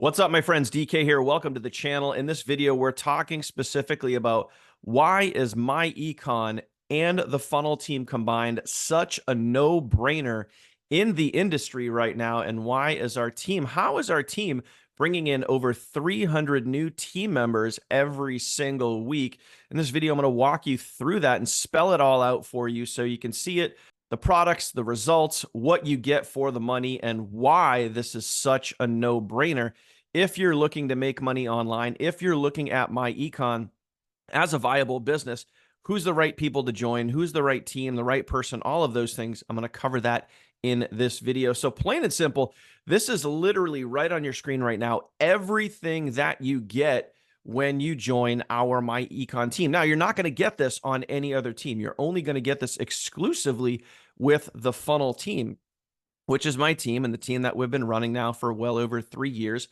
What's up, my friends? DK here. Welcome to the channel. In this video, we're talking specifically about why is myEcon and the funnel team combined such a no-brainer in the industry right now, and how is our team bringing in over 300 new team members every single week? In this video, I'm going to walk you through that and spell it all out for you so you can see it, the products, the results, what you get for the money, and why this is such a no-brainer. If you're looking to make money online, if you're looking at myEcon as a viable business, who's the right people to join, who's the right team, the right person, all of those things, I'm going to cover that in this video. So plain and simple, this is literally right on your screen right now, everything that you get when you join our myEcon team. Now, you're not going to get this on any other team. You're only going to get this exclusively with the funnel team, which is my team and the team that we've been running now for well over 3 years.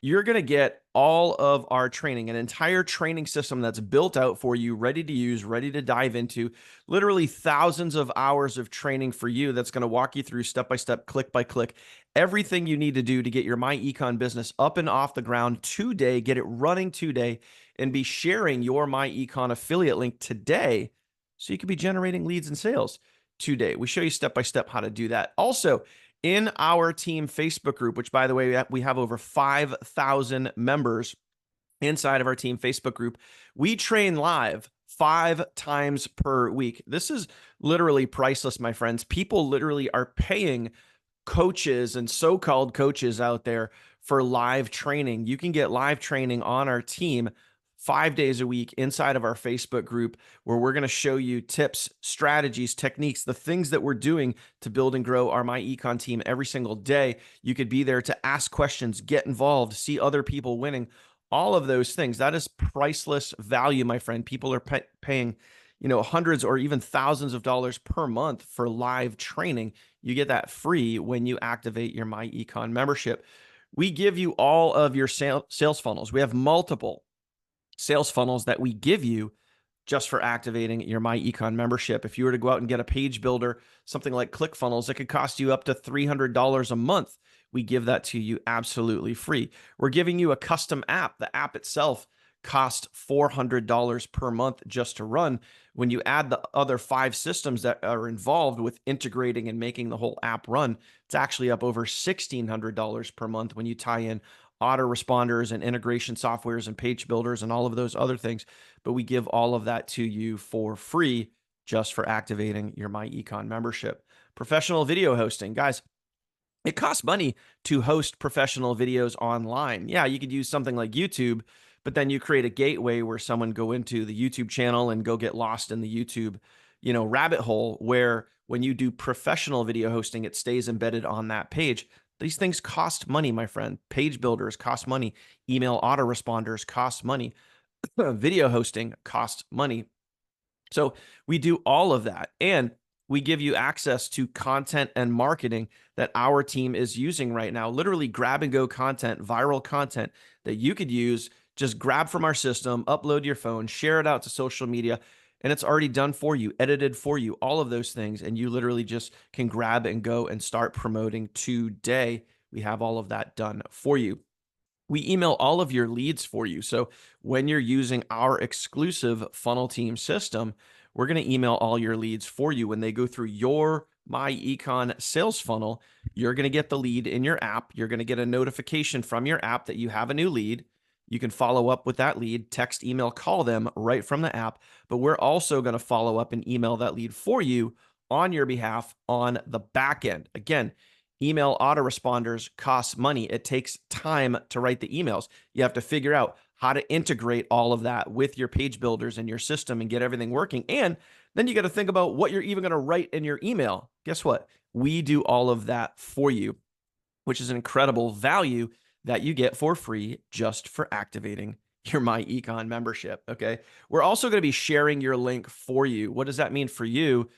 You're going to get all of our training, an entire training system that's built out for you, ready to use, ready to dive into, literally thousands of hours of training for you that's going to walk you through step by step, click by click, everything you need to do to get your myEcon business up and off the ground today, get it running today, and be sharing your myEcon affiliate link today so you can be generating leads and sales today. We show you step by step how to do that. Also, in our team Facebook group, which, by the way, we have over 5,000 members inside of our team Facebook group, we train live 5 times per week. This is literally priceless, my friends. People literally are paying coaches and so-called coaches out there for live training. You can get live training on our team 5 days a week inside of our Facebook group, where we're going to show you tips, strategies, techniques, the things that we're doing to build and grow our myEcon team every single day. You could be there to ask questions, get involved, see other people winning, all of those things. That is priceless value, my friend. People are paying, hundreds or even thousands of dollars per month for live training. You get that free when you activate your myEcon membership. We give you all of your sales funnels. We have multiple sales funnels that we give you just for activating your myEcon membership. If you were to go out and get a page builder, something like ClickFunnels, it could cost you up to $300 a month. We give that to you absolutely free. We're giving you a custom app. The app itself costs $400 per month just to run. When you add the other 5 systems that are involved with integrating and making the whole app run, it's actually up over $1,600 per month when you tie in autoresponders and integration softwares and page builders and all of those other things. But we give all of that to you for free just for activating your myEcon membership. Professional video hosting. Guys, it costs money to host professional videos online. Yeah, you could use something like YouTube, but then you create a gateway where someone go into the YouTube channel and go get lost in the YouTube, rabbit hole, where when you do professional video hosting, it stays embedded on that page. These things cost money, my friend. Page builders cost money. Email autoresponders cost money. Video hosting costs money. So we do all of that. And we give you access to content and marketing that our team is using right now. Literally grab and go content, viral content that you could use. Just grab from our system, upload to your phone, share it out to social media, and it's already done for you, edited for you, all of those things. And you literally just can grab and go and start promoting today. We have all of that done for you. We email all of your leads for you. So when you're using our exclusive funnel team system, we're going to email all your leads for you. When they go through your myEcon sales funnel, you're going to get the lead in your app. You're going to get a notification from your app that you have a new lead. You can follow up with that lead, text, email, call them right from the app. But we're also going to follow up and email that lead for you on your behalf on the back end. Again, email autoresponders costs money. It takes time to write the emails. You have to figure out how to integrate all of that with your page builders and your system and get everything working. And then you got to think about what you're even going to write in your email. Guess what? We do all of that for you, which is an incredible value that you get for free just for activating your myEcon membership. Okay. We're also going to be sharing your link for you. What does that mean for you?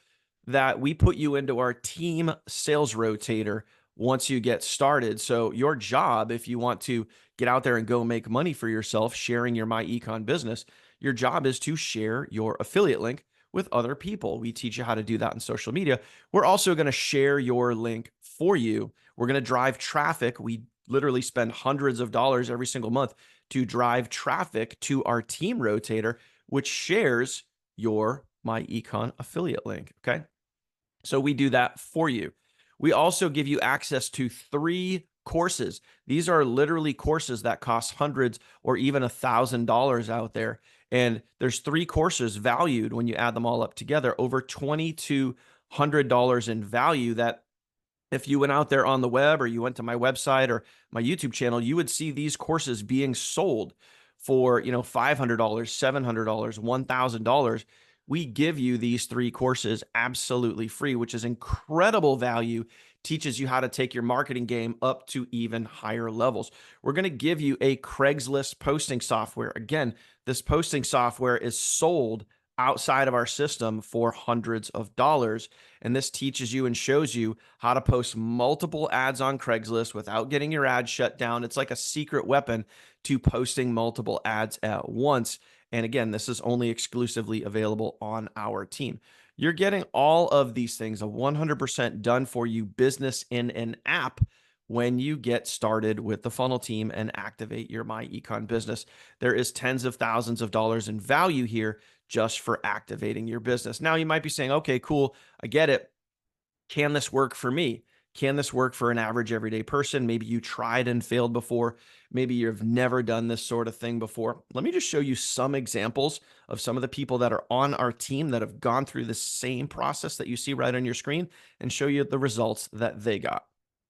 That we put you into our team sales rotator once you get started. So your job, if you want to get out there and go make money for yourself, sharing your myEcon business, your job is to share your affiliate link with other people. We teach you how to do that on social media. We're also going to share your link for you. We're going to drive traffic. We literally spend hundreds of dollars every single month to drive traffic to our team rotator, which shares your myEcon affiliate link. Okay. So we do that for you. We also give you access to 3 courses. These are literally courses that cost hundreds or even $1,000 out there. And there's 3 courses valued when you add them all up together over $2,200 in value that if you went out there on the web or you went to my website or my YouTube channel, you would see these courses being sold for, $500, $700, $1,000. We give you these 3 courses absolutely free, which is incredible value, teaches you how to take your marketing game up to even higher levels. We're going to give you a Craigslist posting software. Again, this posting software is sold outside of our system for hundreds of dollars. And this teaches you and shows you how to post multiple ads on Craigslist without getting your ads shut down. It's like a secret weapon to posting multiple ads at once. And again, this is only exclusively available on our team. You're getting all of these things, a 100% done for you business in an app when you get started with the funnel team and activate your myEcon business. There is tens of thousands of dollars in value here just for activating your business. Now, you might be saying, okay, cool, I get it. Can this work for me? Can this work for an average everyday person? Maybe you tried and failed before. Maybe you've never done this sort of thing before. Let me just show you some examples of some of the people that are on our team that have gone through the same process that you see right on your screen and show you the results that they got.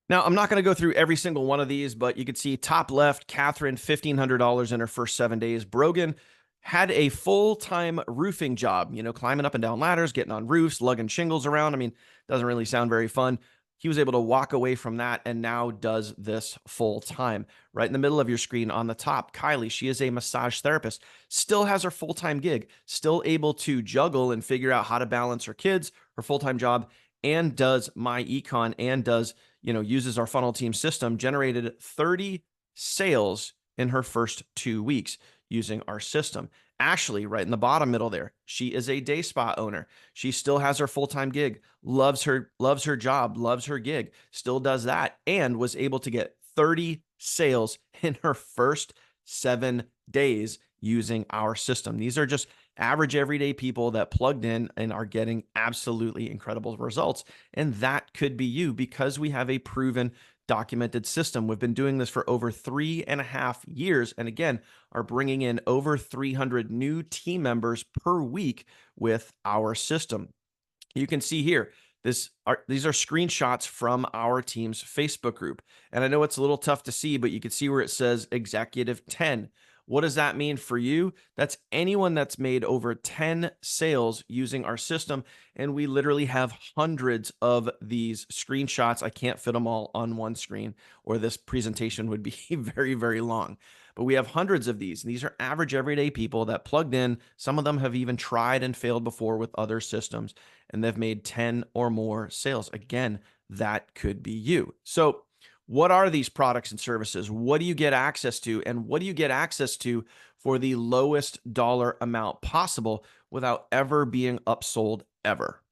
Now, I'm not going to go through every single one of these, but you can see top left, Catherine, $1,500 in her first 7 days. Brogan had a full-time roofing job, climbing up and down ladders, getting on roofs, lugging shingles around. I mean, doesn't really sound very fun. He was able to walk away from that and now does this full time. Right in the middle of your screen on the top, Kylie, she is a massage therapist, still has her full-time gig, still able to juggle and figure out how to balance her kids, her full-time job, and does myEcon and does, uses our funnel team system, generated 30 sales in her first 2 weeks using our system. Ashley, right in the bottom middle there, she is a day spa owner. She still has her full-time gig, loves her job, loves her gig, still does that, and was able to get 30 sales in her first 7 days using our system. These are just average everyday people that plugged in and are getting absolutely incredible results. And that could be you because we have a proven documented system. We've been doing this for over 3.5 years. And again, are bringing in over 300 new team members per week with our system. You can see here, these are screenshots from our team's Facebook group. And I know it's a little tough to see, but you can see where it says Executive 10. What does that mean for you? That's anyone that's made over 10 sales using our system. And we literally have hundreds of these screenshots. I can't fit them all on one screen, or this presentation would be very, very long. But we have hundreds of these. And these are average everyday people that plugged in. Some of them have even tried and failed before with other systems, and they've made 10 or more sales. Again, that could be you. So what are these products and services? What do you get access to? And what do you get access to for the lowest dollar amount possible without ever being upsold ever?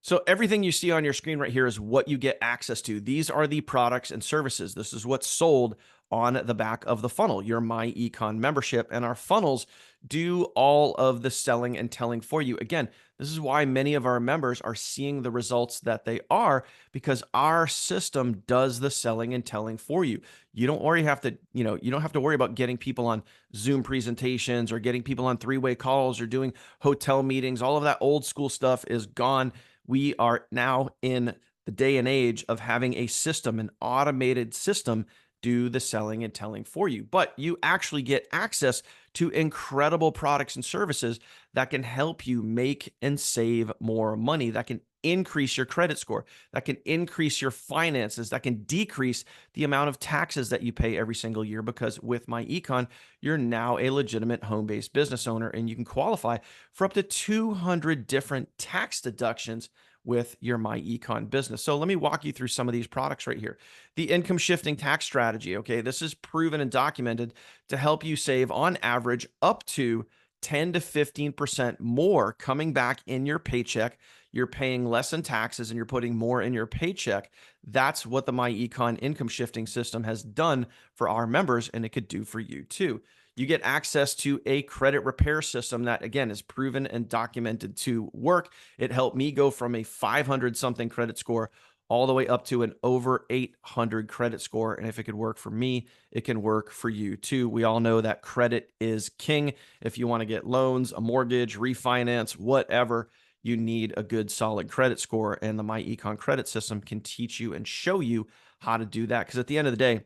So everything you see on your screen right here is what you get access to. These are the products and services. This is what's sold on the back of the funnel, your myEcon membership. And our funnels do all of the selling and telling for you. Again, this is why many of our members are seeing the results that they are, because our system does the selling and telling for you. You don't have to worry about getting people on Zoom presentations or getting people on 3-way calls or doing hotel meetings. All of that old school stuff is gone. We are now in the day and age of having a system, an automated system, do the selling and telling for you. But you actually get access to incredible products and services that can help you make and save more money, that can increase your credit score, that can increase your finances, that can decrease the amount of taxes that you pay every single year, because with myEcon, you're now a legitimate home-based business owner and you can qualify for up to 200 different tax deductions with your myEcon business. So let me walk you through some of these products right here. The income shifting tax strategy. Okay, this is proven and documented to help you save on average up to 10 to 15% more coming back in your paycheck you're paying less in taxes and you're putting more in your paycheck. That's what the myEcon income shifting system has done for our members, and it could do for you too. You get access to a credit repair system that, again, is proven and documented to work. It helped me go from a 500 something credit score all the way up to an over 800 credit score. And if it could work for me, it can work for you too. We all know that credit is king. If you want to get loans, a mortgage, refinance, whatever, you need a good solid credit score. And the myEcon credit system can teach you and show you how to do that. Because at the end of the day,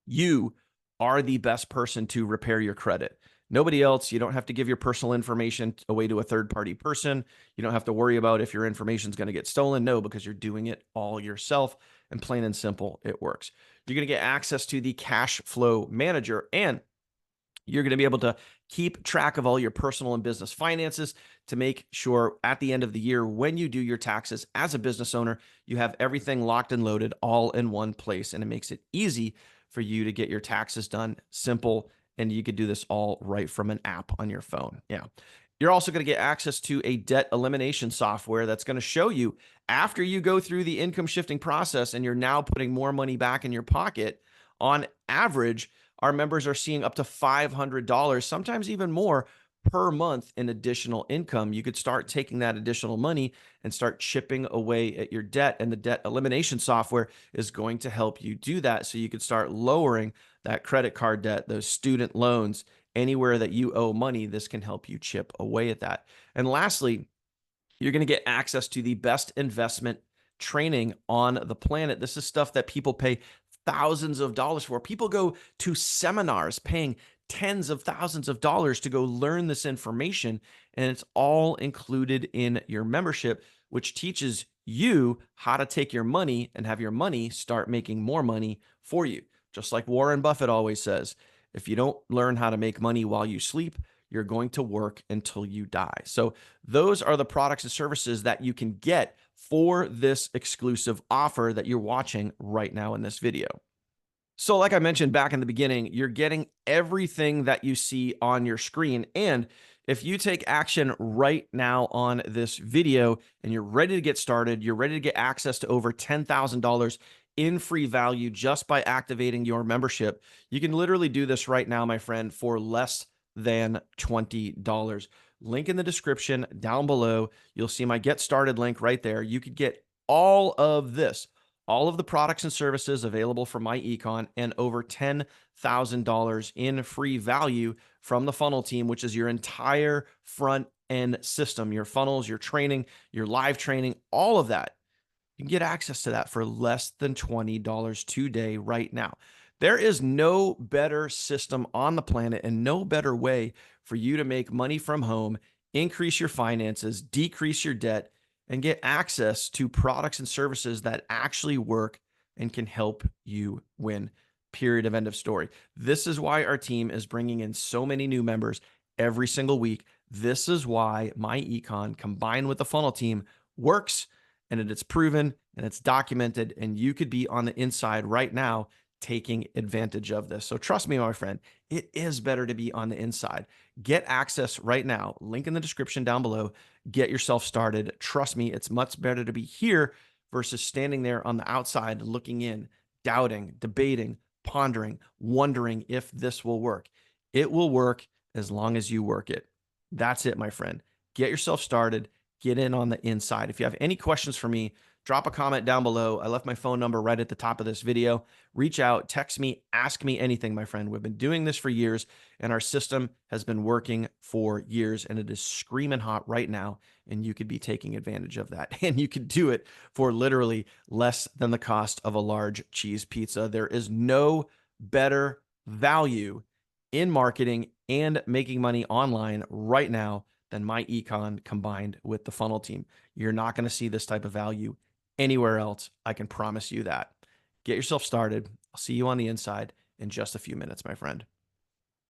you are the best person to repair your credit. Nobody else. You don't have to give your personal information away to a third-party person. You don't have to worry about if your information is going to get stolen. No, because you're doing it all yourself. And plain and simple, it works. You're going to get access to the cash flow manager, and you're going to be able to keep track of all your personal and business finances to make sure at the end of the year, when you do your taxes as a business owner, you have everything locked and loaded all in one place. And it makes it easy for you to get your taxes done, simple. And you could do this all right from an app on your phone. Yeah. You're also going to get access to a debt elimination software that's going to show you, after you go through the income shifting process and you're now putting more money back in your pocket, on average, our members are seeing up to $500, sometimes even more, per month in additional income. You could start taking that additional money and start chipping away at your debt. And the debt elimination software is going to help you do that. So you could start lowering that credit card debt, those student loans, anywhere that you owe money. This can help you chip away at that. And lastly, you're going to get access to the best investment training on the planet. This is stuff that people pay thousands of dollars for. People go to seminars paying tens of thousands of dollars to go learn this information, and it's all included in your membership, which teaches you how to take your money and have your money start making more money for you. Just like Warren Buffett always says, if you don't learn how to make money while you sleep, you're going to work until you die. So those are the products and services that you can get for this exclusive offer that you're watching right now in this video. So like I mentioned back in the beginning, you're getting everything that you see on your screen. And if you take action right now on this video and you're ready to get started, you're ready to get access to over $10,000 in free value just by activating your membership, you can literally do this right now, my friend, for less than $20. Link in the description down below. You'll see my Get Started link right there. You could get all of this, all of the products and services available from myEcon, and over $10,000 in free value from the funnel team, which is your entire front end system, your funnels, your training, your live training, all of that. You can get access to that for less than $20 today, right now. There is no better system on the planet and no better way for you to make money from home, increase your finances, decrease your debt, and get access to products and services that actually work and can help you win. Period. Of end of story. This is why our team is bringing in so many new members every single week. This is why myEcon combined with the funnel team works, and it's proven and it's documented, and you could be on the inside right now taking advantage of this. So trust me, my friend, it is better to be on the inside. Get access right now. Link in the description down below. Get yourself started. Trust me, it's much better to be here versus standing there on the outside looking in, doubting, debating, pondering, wondering if this will work. It will work as long as you work it. That's it, my friend. Get yourself started. Get in on the inside. If you have any questions for me, drop a comment down below. I left my phone number right at the top of this video. Reach out, text me, ask me anything, my friend. We've been doing this for years, and our system has been working for years, and it is screaming hot right now, and you could be taking advantage of that. And you could do it for literally less than the cost of a large cheese pizza. There is no better value in marketing and making money online right now than myEcon combined with the funnel team. You're not going to see this type of value anywhere else. I can promise you that. Get yourself started. I'll see you on the inside in just a few minutes, my friend.